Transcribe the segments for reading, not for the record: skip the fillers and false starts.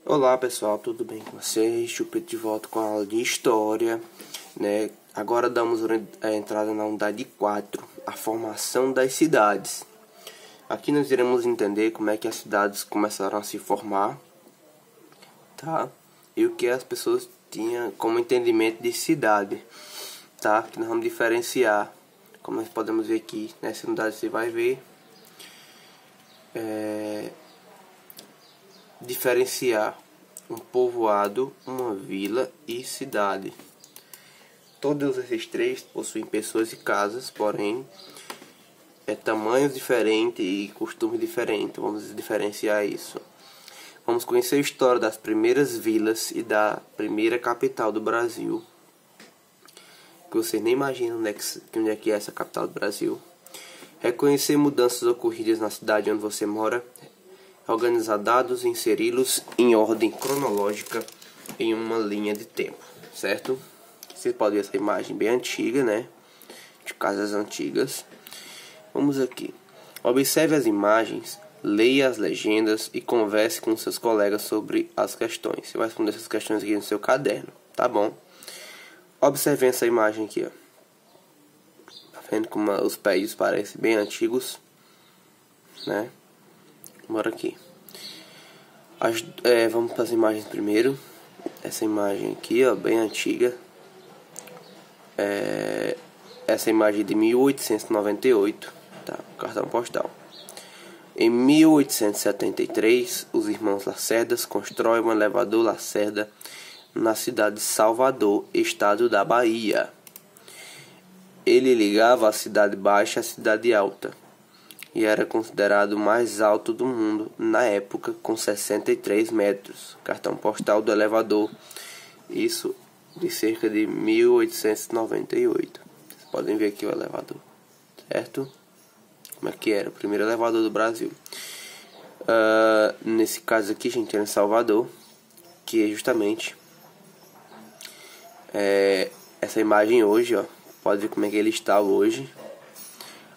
Olá pessoal, tudo bem com vocês? Chupeta de volta com a aula de História, né? Agora damos a entrada na unidade 4, a formação das cidades. Aqui nós iremos entender como é que as cidades começaram a se formar, tá? E o que as pessoas tinham como entendimento de cidade, tá? Que nós vamos diferenciar, como nós podemos ver aqui nessa unidade, você vai ver diferenciar um povoado, uma vila e cidade. Todos esses três possuem pessoas e casas, porém tamanhos diferentes e costumes diferentes. Vamos diferenciar isso. Vamos conhecer a história das primeiras vilas e da primeira capital do Brasil, que você nem imagina onde é que é essa capital do Brasil. Reconhecer mudanças ocorridas na cidade onde você mora. Organizar dados e inseri-los em ordem cronológica em uma linha de tempo, certo? Você pode ver essa imagem bem antiga, né? De casas antigas. Vamos aqui. Observe as imagens, leia as legendas e converse com seus colegas sobre as questões. Você vai responder essas questões aqui no seu caderno, tá bom? Observe essa imagem aqui, ó. Tá vendo como os prédios parecem bem antigos, né? Bora aqui. Vamos para as imagens primeiro. Essa imagem aqui, ó, bem antiga. Essa imagem de 1898, tá? Cartão postal. Em 1873, os irmãos Lacerdas constroem um elevador Lacerda na cidade de Salvador, estado da Bahia. Ele ligava a cidade baixa à cidade alta e era considerado o mais alto do mundo na época, com 63 metros. Cartão postal do elevador, isso de cerca de 1898. Vocês podem ver aqui o elevador, certo? Como é que era? O primeiro elevador do Brasil. Nesse caso aqui, gente, é em Salvador, que é justamente essa imagem hoje, ó. Pode ver como é que ele está hoje.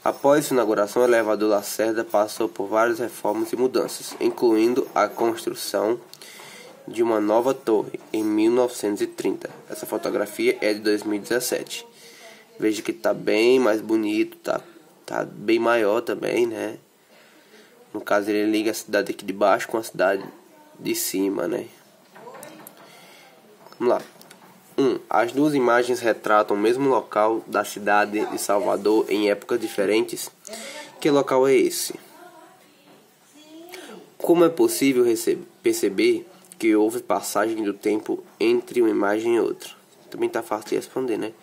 Após sua inauguração, o elevador Lacerda passou por várias reformas e mudanças, incluindo a construção de uma nova torre em 1930. Essa fotografia é de 2017. Veja que está bem mais bonito, tá bem maior também, né? No caso, ele liga a cidade aqui de baixo com a cidade de cima, né? Vamos lá. As duas imagens retratam o mesmo local da cidade de Salvador em épocas diferentes. Que local é esse? Como é possível perceber que houve passagem do tempo entre uma imagem e outra? Também está fácil de responder, né?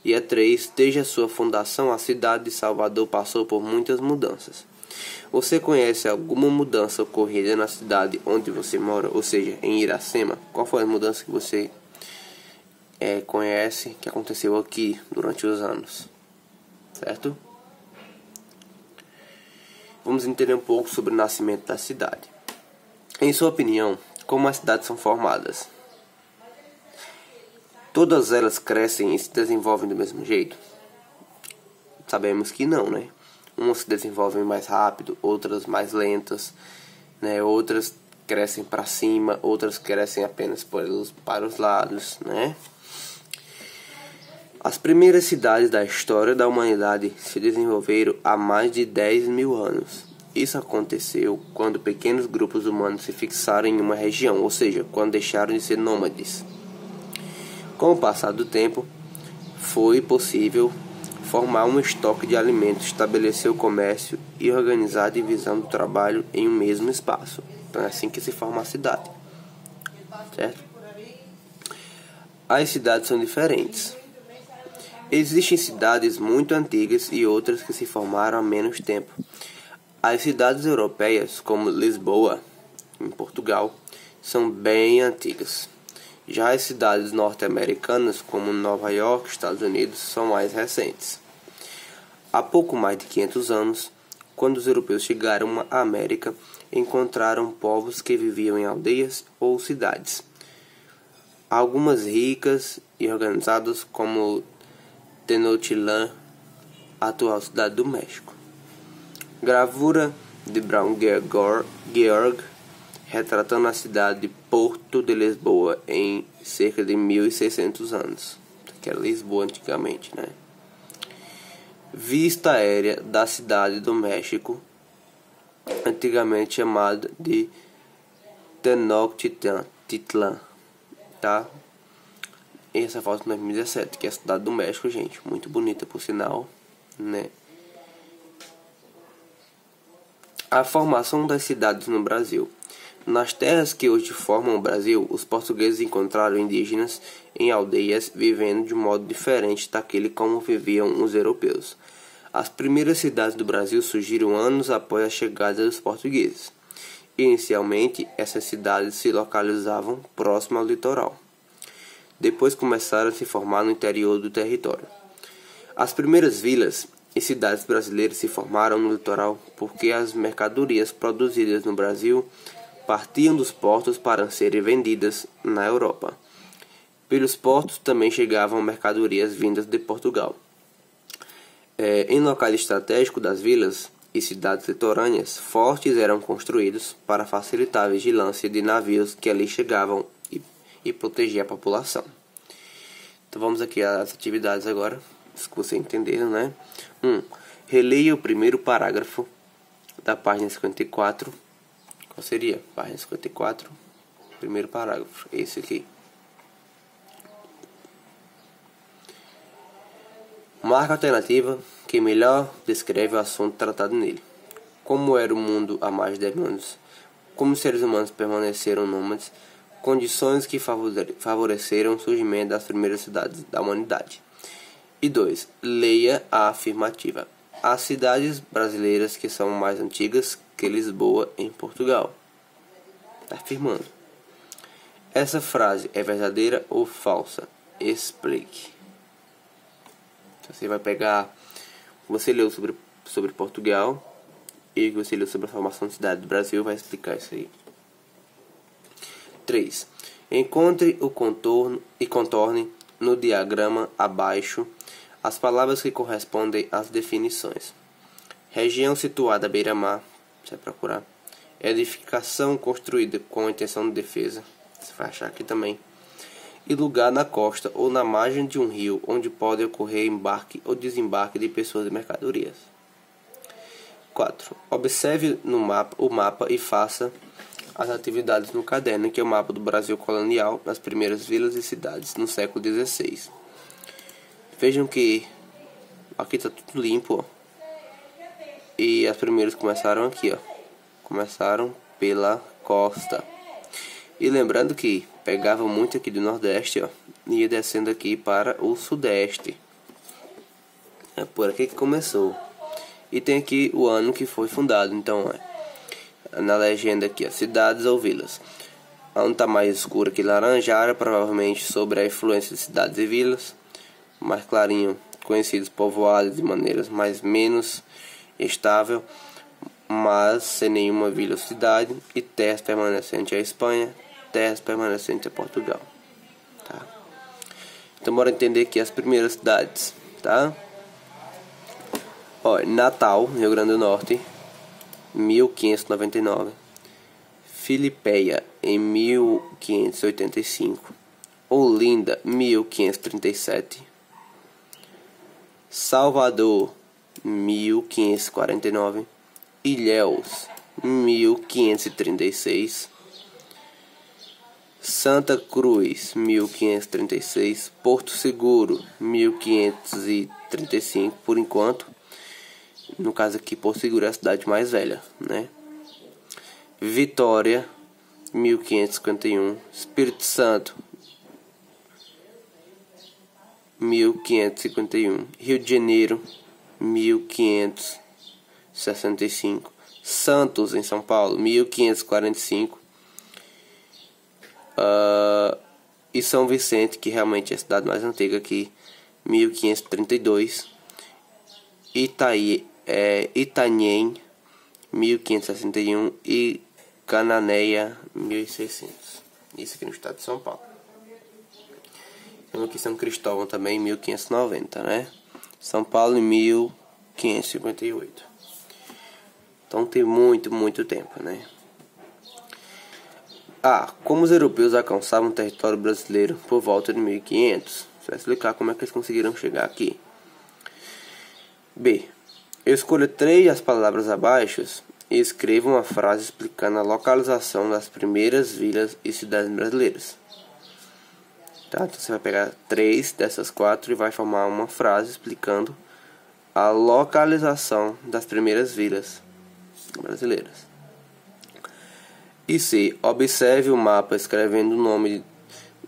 E a 3. Desde a sua fundação, a cidade de Salvador passou por muitas mudanças. Você conhece alguma mudança ocorrida na cidade onde você mora, ou seja, em Iracema? Qual foi a mudança que você conhece que aconteceu aqui durante os anos, certo? Vamos entender um pouco sobre o nascimento da cidade. Em sua opinião, como as cidades são formadas? Todas elas crescem e se desenvolvem do mesmo jeito? Sabemos que não, né? Umas se desenvolvem mais rápido, outras mais lentas, né? Outras crescem para cima, outras crescem apenas para os lados, né? As primeiras cidades da história da humanidade se desenvolveram há mais de 10 mil anos. Isso aconteceu quando pequenos grupos humanos se fixaram em uma região, ou seja, quando deixaram de ser nômades. Com o passar do tempo, foi possível formar um estoque de alimentos, estabelecer o comércio e organizar a divisão do trabalho em um mesmo espaço. Então é assim que se forma a cidade, certo? As cidades são diferentes. Existem cidades muito antigas e outras que se formaram há menos tempo. As cidades europeias, como Lisboa, em Portugal, são bem antigas. Já as cidades norte-americanas, como Nova York, Estados Unidos, são mais recentes. Há pouco mais de 500 anos, quando os europeus chegaram à América, encontraram povos que viviam em aldeias ou cidades. Algumas ricas e organizadas, como Tenochtitlan, atual cidade do México. Gravura de Brown Georg retratando a cidade de Porto de Lisboa em cerca de 1600 anos, que era Lisboa antigamente, né? Vista aérea da cidade do México, antigamente chamada de Tenochtitlan, tá? Essa foto de 2017, que é a cidade do México, gente, muito bonita por sinal, né? A formação das cidades no Brasil. Nas terras que hoje formam o Brasil, os portugueses encontraram indígenas em aldeias vivendo de modo diferente daquele como viviam os europeus. As primeiras cidades do Brasil surgiram anos após a chegada dos portugueses. Inicialmente, essas cidades se localizavam próximo ao litoral. Depois começaram a se formar no interior do território. As primeiras vilas e cidades brasileiras se formaram no litoral porque as mercadorias produzidas no Brasil partiam dos portos para serem vendidas na Europa. Pelos portos também chegavam mercadorias vindas de Portugal. Em locais estratégicos das vilas e cidades litorâneas, fortes eram construídos para facilitar a vigilância de navios que ali chegavam e proteger a população. Então vamos aqui às atividades agora, se você entenderam, né? 1. Releia o primeiro parágrafo da página 54. Qual seria? Página 54, primeiro parágrafo, esse aqui. Marca a alternativa que melhor descreve o assunto tratado nele. Como era o mundo há mais de 10 mil anos? Como os seres humanos permaneceram nômades? Condições que favoreceram o surgimento das primeiras cidades da humanidade. E 2. Leia a afirmativa. As cidades brasileiras que são mais antigas que Lisboa em Portugal. Está afirmando. Essa frase é verdadeira ou falsa? Explique. Você vai pegar o que você leu sobre Portugal e o que você leu sobre a formação da cidade do Brasil, vai explicar isso aí. 3. Encontre o contorno e contorne no diagrama abaixo as palavras que correspondem às definições. Região situada à beira-mar, você vai procurar. Edificação construída com a intenção de defesa, você vai achar aqui também. E lugar na costa ou na margem de um rio onde pode ocorrer embarque ou desembarque de pessoas e mercadorias. 4. Observe no mapa, o mapa e faça as atividades no caderno, que é o mapa do Brasil colonial, nas primeiras vilas e cidades no século XVI. Vejam que aqui está tudo limpo, ó. E as primeiras começaram aqui, ó. Começaram pela costa. E lembrando que pegava muito aqui do Nordeste, ó, e ia descendo aqui para o Sudeste. É por aqui que começou. E tem aqui o ano que foi fundado. Então, na legenda aqui, ó, cidades ou vilas. Onde está mais escuro aqui, laranjara, provavelmente sobre a influência de cidades e vilas. Mais clarinho, conhecidos povoados de maneiras mais menos estável, mas sem nenhuma vila ou cidade. E terras permanecentes à Espanha, terras permanecentes a Portugal, tá? Então bora entender aqui as primeiras cidades, tá? Ó, Natal, Rio Grande do Norte, 1599. Filipeia, em 1585. Olinda, 1537. Salvador, 1549. Ilhéus, 1536. Santa Cruz, 1536. Porto Seguro, 1535, por enquanto. No caso aqui, Porto Seguro é a cidade mais velha, né? Vitória, 1551. Espírito Santo, 1551. Rio de Janeiro, 1565. Santos, em São Paulo, 1545. E São Vicente, que realmente é a cidade mais antiga aqui, 1532. Itanhem, 1561. E Cananéia, 1600. Isso aqui no estado de São Paulo. Temos aqui São Cristóvão também, 1590, né? São Paulo em 1558. Então tem muito tempo, né? A. Como os europeus alcançavam o território brasileiro por volta de 1500. Você vai explicar como é que eles conseguiram chegar aqui. B. Escolha 3 das palavras abaixo e escreva uma frase explicando a localização das primeiras vilas e cidades brasileiras. Tá? Então você vai pegar 3 dessas 4 e vai formar uma frase explicando a localização das primeiras vilas brasileiras. E C. Observe o mapa escrevendo o nome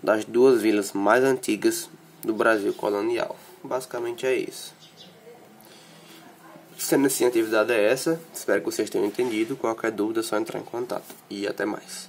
das 2 vilas mais antigas do Brasil colonial. Basicamente é isso. Sendo assim, a atividade é essa. Espero que vocês tenham entendido. Qualquer dúvida é só entrar em contato. E até mais.